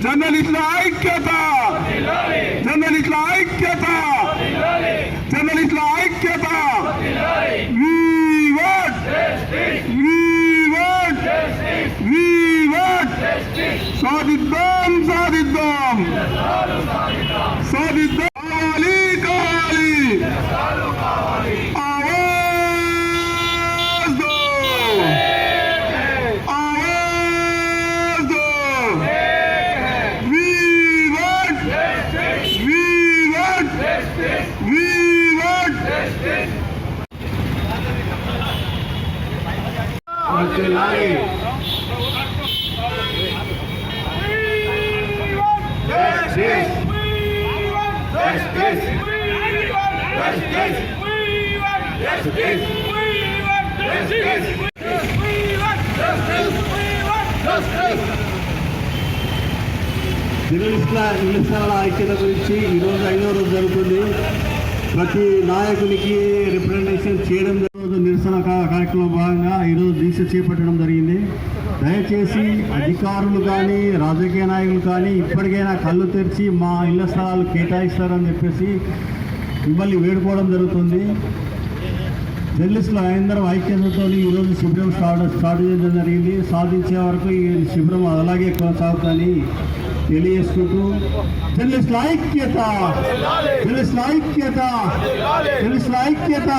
జర్నలిస్టుల ఐక్యత, జర్నలిస్టుల ఐక్యత, జర్నలిస్టుల ఐక్యత. సాధిద్దాం సాధిద్దాం సాధిద్దాం. కావాలి కావాలి ఆవాజ్ దో ఆవాజ్ దో. We want జర్నలిస్టుల ఇళ్ల స్థలాల ఐక్యత గురించి ఈరోజు 5వ రోజు జరుగుతుంది. ప్రతి నాయకునికి రిప్రజెంటేషన్ చేయడం జరుగుతుంది. నిరసన కార్యక్రమంలో భాగంగా ఈరోజు దీక్ష చేపట్టడం జరిగింది. దయచేసి అధికారులు కానీ రాజకీయ నాయకులు కానీ ఇప్పటికైనా కళ్ళు తెరిచి మా ఇళ్ల స్థలాలు కేటాయిస్తారని చెప్పేసి మిమ్మల్ని వేడుకోవడం జరుగుతుంది. జర్నలిస్టులు అందరం ఐక్యతతో ఈరోజు శిబిరం స్టార్ట్ చేయడం జరిగింది. సాధించే వరకు ఈ శిబిరం అలాగే కొనసాగుతుందని తెలియజేసుకుంటూ జర్నలిస్టుల ఐక్యత, జర్నలిస్టుల ఐక్యత, జర్నలిస్టుల ఐక్యత.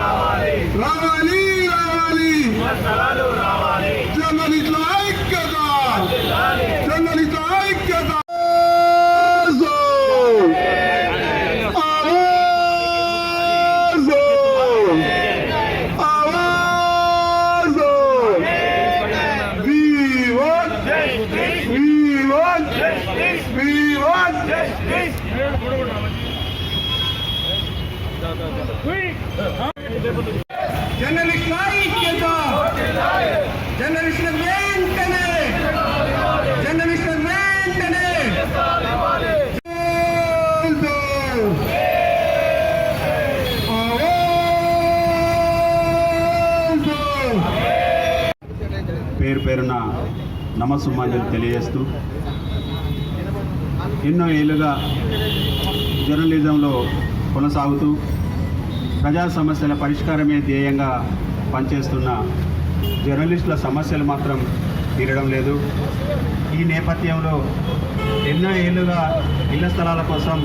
రావాలి రావాలి జర్నలిస్టుల ఐక్యత, జర్నలిస్టుల ఐక్యత. జర్నలిస్టుల ఐక్యత, జర్నలిస్టుల వెంటనే, జర్నలిస్టుల వెంటనే. పేరు పేరున నమస్సుమాంజలి తెలియజేస్తూ ఎన్నో ఏళ్ళుగా జర్నలిజంలో కొనసాగుతూ ప్రజా సమస్యల పరిష్కారమే ధ్యేయంగా పనిచేస్తున్న జర్నలిస్టుల సమస్యలు మాత్రం తీరడం లేదు. ఈ నేపథ్యంలో ఎన్నో ఏళ్ళుగా ఇళ్ల స్థలాల కోసం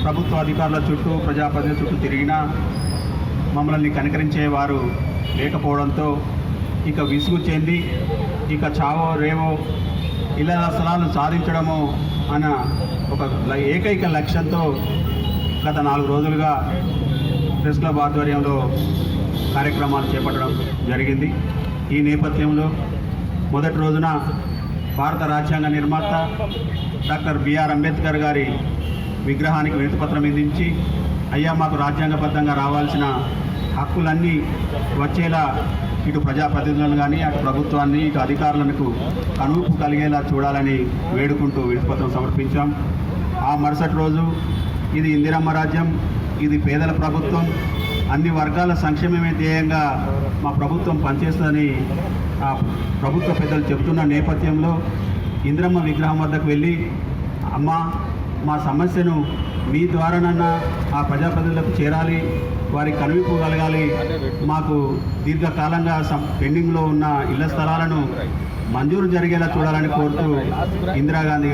ప్రభుత్వ అధికారుల చుట్టూ ప్రజాప్రతినిధుల చుట్టూ తిరిగినా మమ్మల్ని కనికరించేవారు లేకపోవడంతో ఇక విసుగు చెంది ఇక చావో రేవో ఇళ్ల స్థలాలను సాధించడమో అన్న ఒక ఏకైక లక్ష్యంతో గత 4 రోజులుగా ప్రెస్ క్లబ్ ఆధ్వర్యంలో కార్యక్రమాలు చేపట్టడం జరిగింది. ఈ నేపథ్యంలో మొదటి రోజున భారత రాజ్యాంగ నిర్మాత డాక్టర్ బిఆర్ అంబేద్కర్ గారి విగ్రహానికి వినతిపత్రం అందించి అయ్యా మాకు రాజ్యాంగబద్ధంగా రావాల్సిన హక్కులన్నీ వచ్చేలా ఇటు ప్రజాప్రతినిధులను కానీ అటు ప్రభుత్వాన్ని ఇటు అధికారులకు కనుపు కలిగేలా చూడాలని వేడుకుంటూ వినతిపత్రం సమర్పించాం. ఆ మరుసటి రోజు ఇది ఇందిరమ్మ రాజ్యం, ఇది పేదల ప్రభుత్వం, అన్ని వర్గాల సంక్షేమమే ధ్యేయంగా మా ప్రభుత్వం పనిచేస్తుందని ఆ ప్రభుత్వ పెద్దలు చెబుతున్న నేపథ్యంలో ఇందిరమ్మ విగ్రహం వద్దకు వెళ్ళి అమ్మ మా సమస్యను మీ ద్వారానన్నా ఆ ప్రజాప్రతినిధులకు చేరాలి, వారికి కనువిప్పు కలగాలి, మాకు దీర్ఘకాలంగా పెండింగ్లో ఉన్న ఇళ్ల స్థలాలను మంజూరు జరిగేలా చూడాలని కోరుతూ ఇందిరాగాంధీ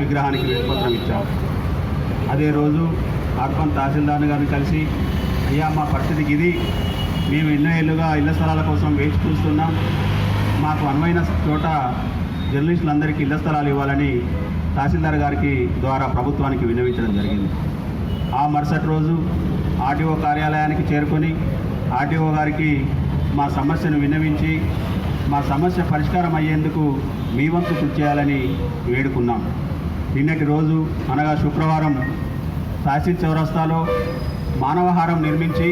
విగ్రహానికి వినతిపత్రం ఇచ్చాం. అదే రోజు అర్బన్ తహసీల్దార్ గారిని కలిసి అయ్యా మా పరిస్థితికి ఇది, మేము ఎన్నో ఏళ్ళుగా ఇళ్ల స్థలాల కోసం వేచి చూస్తున్నాం, మాకు అనువైన చోట జర్నలిస్టులందరికీ ఇళ్ల స్థలాలు ఇవ్వాలని తహసీల్దార్ గారికి ద్వారా ప్రభుత్వానికి విన్నవించడం జరిగింది. ఆ మరుసటి రోజు ఆర్టీఓ కార్యాలయానికి చేరుకొని ఆర్టీఓ గారికి మా సమస్యను విన్నవించి మా సమస్య పరిష్కారం అయ్యేందుకు మీ వంతు కృషి చేయాలని వేడుకున్నాం. నిన్నటి రోజు అనగా శుక్రవారం తహసీల్ చౌరస్తాలో మానవహారం నిర్మించి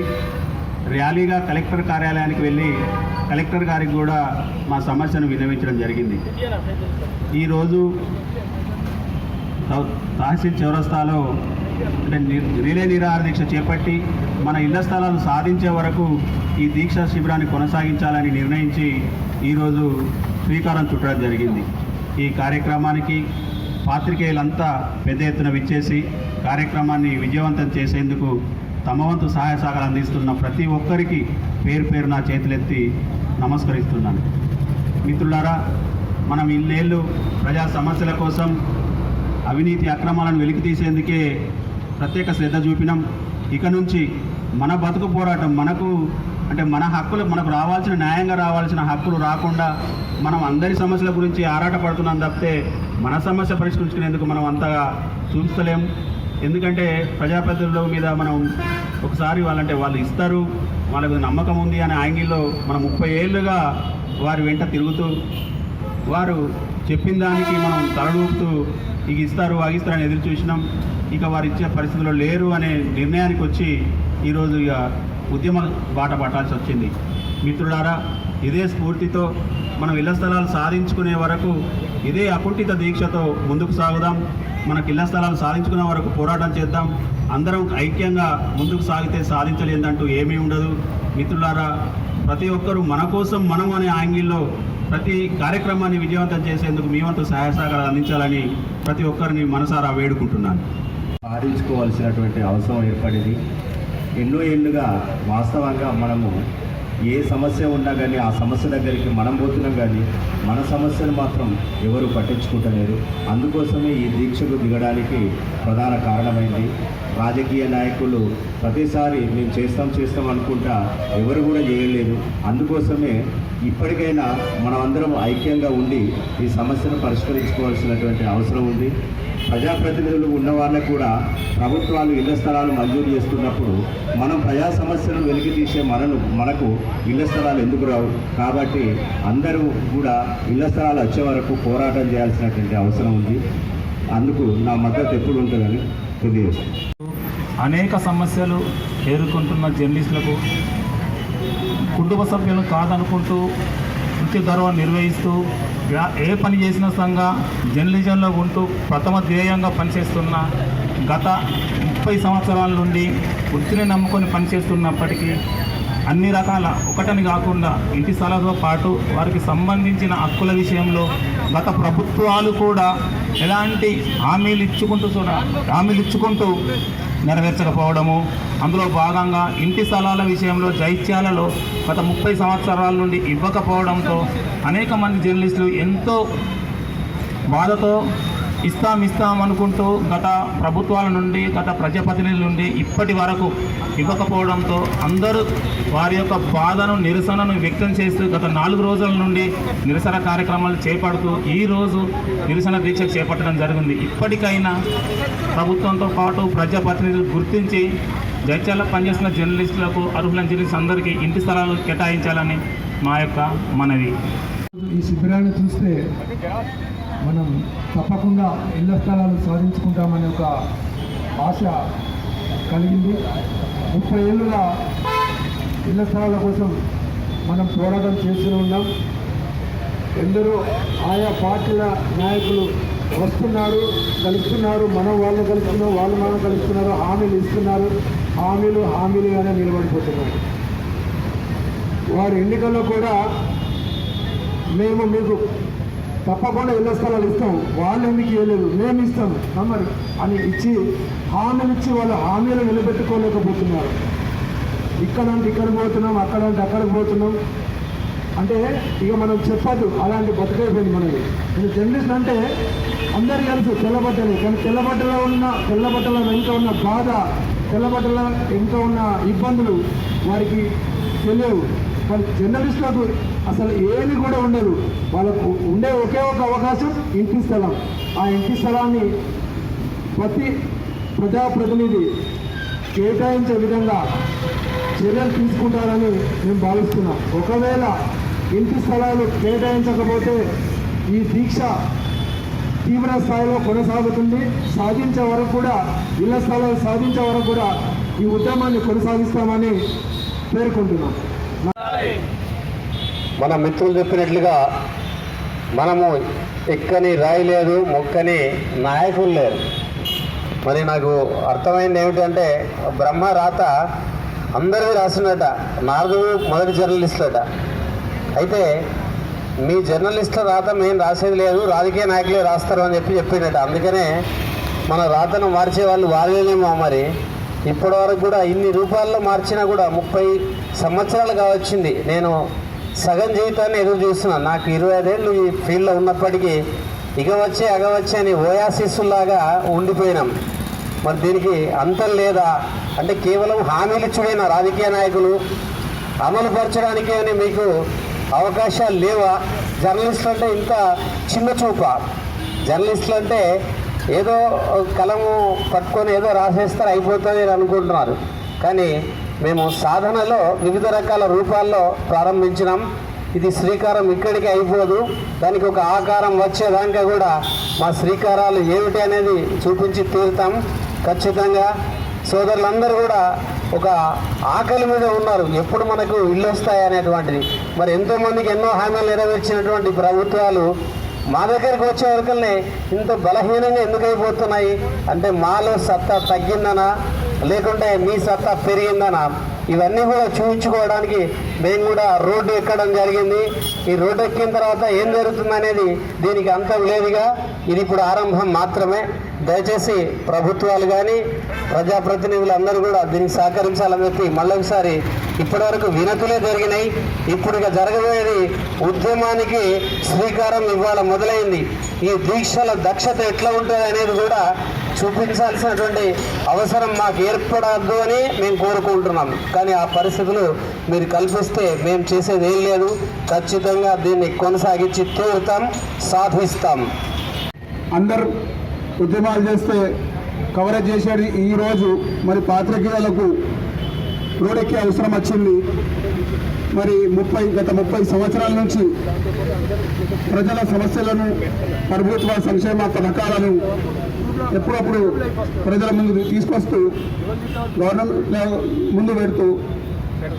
ర్యాలీగా కలెక్టర్ కార్యాలయానికి వెళ్ళి కలెక్టర్ గారికి కూడా మా సమస్యను విన్నవించడం జరిగింది. ఈరోజు తహసీల్ చౌరస్తాలో రిలే నిరాహార దీక్ష చేపట్టి మన ఇళ్ల స్థలాలు సాధించే వరకు ఈ దీక్షా శిబిరాన్ని కొనసాగించాలని నిర్ణయించి ఈరోజు శ్రీకారం చుట్టడం జరిగింది. ఈ కార్యక్రమానికి పాత్రికేయులంతా పెద్ద ఎత్తున విచ్చేసి కార్యక్రమాన్ని విజయవంతం చేసేందుకు తమ వంతు సహాయ సహకారాలు అందిస్తున్న ప్రతి ఒక్కరికి పేరు పేరు నా చేతులెత్తి నమస్కరిస్తున్నాను. మిత్రులారా, మనం ఇన్నేళ్ళు ప్రజా సమస్యల కోసం అవినీతి అక్రమాలను వెలికి తీసేందుకే ప్రత్యేక శ్రద్ధ చూపినాం. ఇక నుంచి మన బతుకు పోరాటం మన హక్కులు, మనకు రావాల్సిన న్యాయంగా రావాల్సిన హక్కులు రాకుండా మనం అందరి సమస్యల గురించి ఆరాటపడుతున్నాం తప్పితే మన సమస్య పరిష్కరించుకునేందుకు మనం అంతగా చూస్తలేం. ఎందుకంటే ప్రజాప్రతినిధుల మీద మనం ఒకసారి వాళ్ళు ఇస్తారు, వాళ్ళకు నమ్మకం ఉంది అనే యాంగిల్లో మనం 30 ఏళ్ళుగా వారి వెంట తిరుగుతూ వారు చెప్పిన దానికి మనం తలడూపుతూ ఇక ఇస్తారు ఆగిస్తారని ఎదురు చూసినాం. ఇక వారు ఇచ్చే పరిస్థితుల్లో లేరు అనే నిర్ణయానికి వచ్చి ఈరోజు ఇక ఉద్యమ బాట పట్టాల్సి వచ్చింది. మిత్రులారా, ఇదే స్ఫూర్తితో మనం ఇళ్ల స్థలాలు సాధించుకునే వరకు ఇదే అకుంఠిత దీక్షతో ముందుకు సాగుదాం. మనకు ఇళ్ల స్థలాలు సాధించుకునే వరకు పోరాటం చేద్దాం. అందరం ఐక్యంగా ముందుకు సాగితే సాధించలేదంటూ ఏమీ ఉండదు. మిత్రులారా, ప్రతి ఒక్కరూ మన కోసం మనం అనే యాంగిల్లో ప్రతి కార్యక్రమాన్ని విజయవంతం చేసేందుకు మీ వంతు సహాయ సహకారాలు అందించాలని ప్రతి ఒక్కరిని మనసారా వేడుకుంటున్నాను. సాధించుకోవాల్సినటువంటి అవసరం ఏర్పడింది. ఎన్నో ఏళ్ళుగా వాస్తవంగా మనము ఏ సమస్య ఉన్నా కానీ ఆ సమస్య దగ్గరికి మనం పోతున్నాం, కానీ మన సమస్యను మాత్రం ఎవరు పట్టించుకుంటలేరు. అందుకోసమే ఈ దీక్షకు దిగడానికి ప్రధాన కారణమైంది. రాజకీయ నాయకులు ప్రతిసారి మేము చేస్తాం అనుకుంటా ఎవరు కూడా చేయలేదు. అందుకోసమే ఇప్పటికైనా మనం అందరం ఐక్యంగా ఉండి ఈ సమస్యను పరిష్కరించుకోవాల్సినటువంటి అవసరం ఉంది. ప్రజాప్రతినిధులు ఉన్న వాళ్ళకు కూడా ప్రభుత్వాలు ఇళ్ల స్థలాలు మంజూరు చేస్తున్నప్పుడు మనం ప్రజా సమస్యలను వెలికి తీసే మనకు ఇళ్ల స్థలాలు ఎందుకు రావు? కాబట్టి అందరూ కూడా ఇళ్ల స్థలాలు వచ్చే వరకు పోరాటం చేయాల్సినటువంటి అవసరం ఉంది. అందుకు నా మద్దతు ఎప్పుడు ఉంటుందని తెలియజేస్తాను. అనేక సమస్యలు ఎదుర్కొంటున్న జర్నలిస్టులకు కుటుంబ సభ్యులను కాదనుకుంటూ వృత్తి ధర్మం నిర్వహిస్తూ ఏ పని చేసిన సంగా జర్నలిజంలో ఉంటూ ప్రథమ ధ్యేయంగా పనిచేస్తున్న గత 30 సంవత్సరాల నుండి వృత్తిని నమ్ముకొని పనిచేస్తున్నప్పటికీ అన్ని రకాల ఒకటని కాకుండా ఇంటి స్థలాలతో పాటు వారికి సంబంధించిన హక్కుల విషయంలో గత ప్రభుత్వాలు కూడా ఎలాంటి హామీలు ఇచ్చుకుంటూ నెరవేర్చకపోవడము, అందులో భాగంగా ఇంటి స్థలాల విషయంలో జైత్యాలలో గత 30 సంవత్సరాల నుండి ఇవ్వకపోవడంతో అనేక మంది జర్నలిస్టులు ఎంతో బాధతో ఇస్తాం అనుకుంటూ గత ప్రభుత్వాల నుండి గత ప్రజాప్రతినిధుల నుండి ఇప్పటి వరకు ఇవ్వకపోవడంతో అందరూ వారి యొక్క బాధను నిరసనను వ్యక్తం చేస్తూ గత 4 రోజుల నుండి నిరసన కార్యక్రమాలు చేపడుతూ ఈరోజు నిరసన దీక్ష చేపట్టడం జరిగింది. ఇప్పటికైనా ప్రభుత్వంతో పాటు ప్రజాప్రతినిధులు గుర్తించి జైత్యాలలో పనిచేస్తున్న జర్నలిస్టులకు అర్హులైన జర్నలిస్టు అందరికీ ఇంటి స్థలాలు కేటాయించాలని మా యొక్క మనవి. ఈ శిబిరాన్ని చూస్తే మనం తప్పకుండా ఇళ్ల స్థలాలు సాధించుకుంటామనే ఒక ఆశ కలిగింది. 30 ఏళ్ళుగా ఇళ్ల స్థలాల కోసం మనం పోరాటం చేస్తూనే ఉన్నాం. ఎందరో ఆయా పార్టీల నాయకులు వస్తున్నారు, కలుస్తున్నారు, మనం వాళ్ళని కలుస్తున్నాం, వాళ్ళు మనం కలుస్తున్నారు, హామీలు ఇస్తున్నారు, హామీలుగానే నిలబడిపోతున్నారు. వారి ఎన్నికల్లో కూడా మేము మీకు తప్పకుండా ఇళ్ల స్థలాలు ఇస్తాం, వాళ్ళు ఎందుకు ఇవ్వలేదు, మేము ఇస్తాం మరి అని హామీలు ఇచ్చి వాళ్ళు హామీలు నిలబెట్టుకోలేకపోతున్నారు. ఇక్కడంటే ఇక్కడ పోతున్నాం, అక్కడంటే అక్కడికి పోతున్నాం. అంటే ఇక మనం చెప్పద్దు, అలాంటి బతుకైపోయింది మనకి. ఇది జర్నలిస్ట్ అంటే అందరికీ తెలుసు తెల్లబట్టలు, కానీ తెల్లబట్టల వెనుక ఉన్న బాధ, తెల్లబట్టల వెనుక ఉన్న ఇబ్బందులు వారికి తెలియవు. వాళ్ళ జర్నలిస్టులకు అసలు ఏది కూడా ఉండదు. వాళ్ళకు ఉండే ఒకే ఒక అవకాశం ఇంటి స్థలం. ఆ ఇంటి స్థలాన్ని ప్రతి ప్రజాప్రతినిధి కేటాయించే విధంగా చర్యలు తీసుకుంటారని మేము భావిస్తున్నాం. ఒకవేళ ఇంటి స్థలాలు కేటాయించకపోతే ఈ దీక్ష తీవ్ర స్థాయిలో కొనసాగుతుంది. సాధించే వరకు కూడా, ఇళ్ల స్థలాలు సాధించే వరకు కూడా ఈ ఉద్యమాన్ని కొనసాగిస్తామని పేర్కొంటున్నాం. మన మిత్రులు చెప్పినట్లుగా మనము ఎక్కని రాయి లేదు, మొక్కని నాయకులు లేరు. మరి నాకు అర్థమైంది ఏమిటంటే బ్రహ్మ రాత అందరిది రాసినట, నారదుడు మొదటి జర్నలిస్ట్ అట. అయితే మీ జర్నలిస్టుల రాత మేము రాసేది లేదు, రాజకీయ నాయకులే రాస్తారు అని చెప్పిండట. అందుకనే మన రాతను మార్చే వాళ్ళు వాళ్ళేనేమో మరి. ఇప్పటివరకు కూడా ఇన్ని రూపాయల్లో మార్చినా కూడా 30 సంవత్సరాలుగా వచ్చింది. నేను సగం జీవితాన్ని ఎదురు చూస్తున్నాను. నాకు 25 ఏళ్ళు ఈ ఫీల్డ్లో ఉన్నప్పటికీ ఇగవచ్చే అగవచ్చే అని ఓయాసిస్లాగా ఉండిపోయినాం. మరి దీనికి అంతం లేదా అంటే కేవలం హామీలు ఇచ్చుడైన రాజకీయ నాయకులు అమలు పరచడానికి అని మీకు అవకాశాలు లేవా? జర్నలిస్టులు అంటే ఇంత చిన్న చూప? జర్నలిస్టులు అంటే ఏదో కలము పట్టుకొని ఏదో రాసేస్తారు అయిపోతుంది అని అనుకుంటున్నారు. కానీ మేము సాధనలో వివిధ రకాల రూపాల్లో ప్రారంభించినాం. ఇది శ్రీకారం ఇక్కడికి అయిపోదు, దానికి ఒక ఆకారం వచ్చేదాకా కూడా మా శ్రీకారాలు ఏమిటి అనేది చూపించి తీరుతాం. ఖచ్చితంగా సోదరులందరూ కూడా ఒక ఆకలి మీద ఉన్నారు, ఎప్పుడు మనకు ఇల్లు వస్తాయి అనేటువంటిది. మరి ఎంతోమందికి ఎన్నో హామీలు నెరవేర్చినటువంటి ప్రభుత్వాలు మా దగ్గరికి వచ్చే వరకునే ఇంత బలహీనంగా ఎందుకు అయిపోతున్నాయి అంటే మాలో సత్తా తగ్గిందనా లేకుంటే మీ సత్తా పెరిగిందనా? ఇవన్నీ కూడా చూపించుకోవడానికి మేము కూడా రోడ్డు ఎక్కడం జరిగింది. ఈ రోడ్డు ఎక్కిన తర్వాత ఏం జరుగుతుంది అనేది దీనికి అంతం లేదుగా. ఇది ఇప్పుడు ఆరంభం మాత్రమే. దయచేసి ప్రభుత్వాలు కానీ ప్రజాప్రతినిధులు అందరూ కూడా దీనికి సహకరించాలని చెప్పి మళ్ళొకసారి ఇప్పటివరకు వినతులే జరిగినాయి. ఇప్పుడు ఇక జరగబోయేది ఉద్యమానికి శ్రీకారం ఇవాళ మొదలైంది. ఈ దీక్షల దక్షత ఎట్లా ఉంటుంది అనేది కూడా చూపించాల్సినటువంటి అవసరం మాకు ఏర్పడద్దు అని మేము కోరుకుంటున్నాం. కానీ ఆ పరిస్థితులు మీరు కల్పిస్తే మేము చేసేది ఏం లేదు. ఖచ్చితంగా దీన్ని కొనసాగించి తీరుతాం, సాధిస్తాం. అందరు ఉద్యమాలు చేస్తే కవరేజ్ చేసేది ఈరోజు మరి పాత్రికేయులకు రోడెక్కే అవసరం వచ్చింది. మరి గత 30 సంవత్సరాల నుంచి ప్రజల సమస్యలను, ప్రభుత్వ సంక్షేమ పథకాలను ఎప్పుడప్పుడు ప్రజల ముందు తీసుకొస్తూ గవర్నమెంట్ ముందు పెడుతూ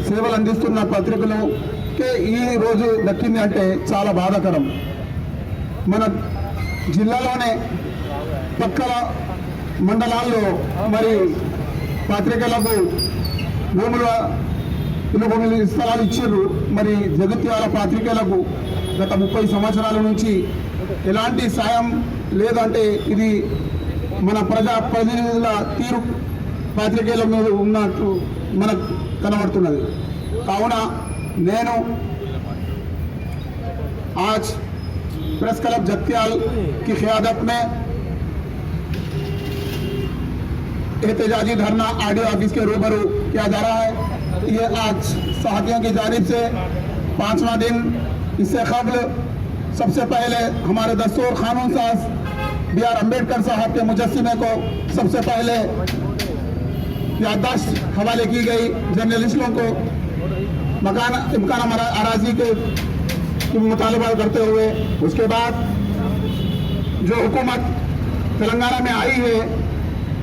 సేవలు అందిస్తున్న పత్రికలకే ఈ రోజు దక్కింది అంటే చాలా బాధాకరం. మన జిల్లాలోనే పక్కల మండలాల్లో మరి పత్రికలకు భూములు స్థలాలు ఇచ్చారు. మరి జగిత్యాల పత్రికలకు గత 30 సంవత్సరాల నుంచి ఎలాంటి సాయం లేదంటే ఇది మన ప్రజాప్రతినిధుల తీరు పత్రికల మీద ఉన్నట్టు మనకు కనబడుతున్నది. కావున నేను आज प्रेस क्लब जगत्याल की क़यादत में एहतजाजी धरना आरडीओ ऑफिस के रूबरू किया जा रहा है। ये आज सहाफ़ियों की जानिब से 5वां दिन। इससे कबल सबसे पहले हमारे दस्तूर कानून साज BR अम्बेडकर साहब के मुजस्सिमे को सबसे पहले याददाश्त हवाले की गई जर्नलिस्टों को इम्कान अराजी के मुतालबा करते हुए। उसके बाद जो हुकूमत तेलंगाना में आई है,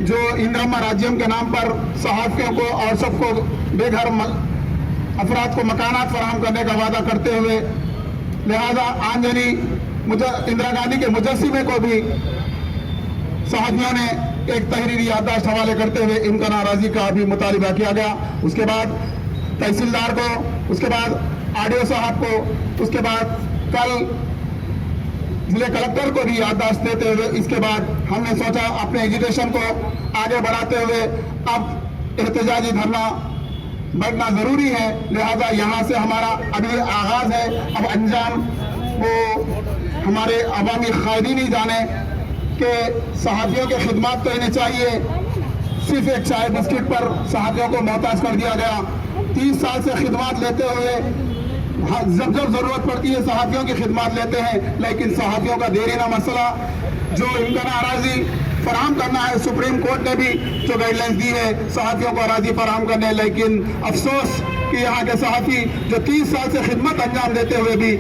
जो इंदिरा राज्यम के नाम पर सहाफ़ियों को और सबको बेघर अफराद को मकानात फराहम करने का वादा करते हुए, लिहाजा आंजनी इंदिरा गांधी के मुजस्सिमे को भी सहाफ़ियों ने एक तहरीरी याददाश्त हवाले करते हुए इम्कान अराजी का भी मुतालबा किया गया। उसके बाद तहसीलदार को, उसके बाद आरडीओ साहब को, उसके बाद कल जिले कलेक्टर को भी याददाश्त देते हुए इसके बाद हमने सोचा अपने एजुकेशन को आगे बढ़ाते हुए अब एहतजाजी धरना बढ़ना ज़रूरी है। लिहाजा यहाँ से हमारा अभी आगाज़ है, अब अंजाम वो हमारे अवामी क़ायदीन ही जाने के। सहाफ़ियों के खिदमात तो इन्हें चाहिए, सिर्फ एक चाय बिस्किट पर सहाफ़ियों को मोहताज कर दिया गया। 30 साल से खिदमात लेते हुए जब ज़रूरत पड़ती है सहाफ़ियों की खिदमत लेते हैं, लेकिन सहाफ़ियों का देरीना मसला जो इम्कान अराजी फराहम करना है, सुप्रीम कोर्ट ने भी जो गाइडलाइंस दी है सहाफ़ियों को अराजी फराहम करने, लेकिन अफसोस कि यहाँ के सहाफ़ी जो 30 साल से खिदमत अंजाम देते हुए भी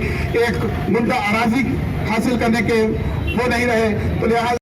एक मुद्दा अराजी हासिल करने के वो नहीं रहे। तो लिहाजा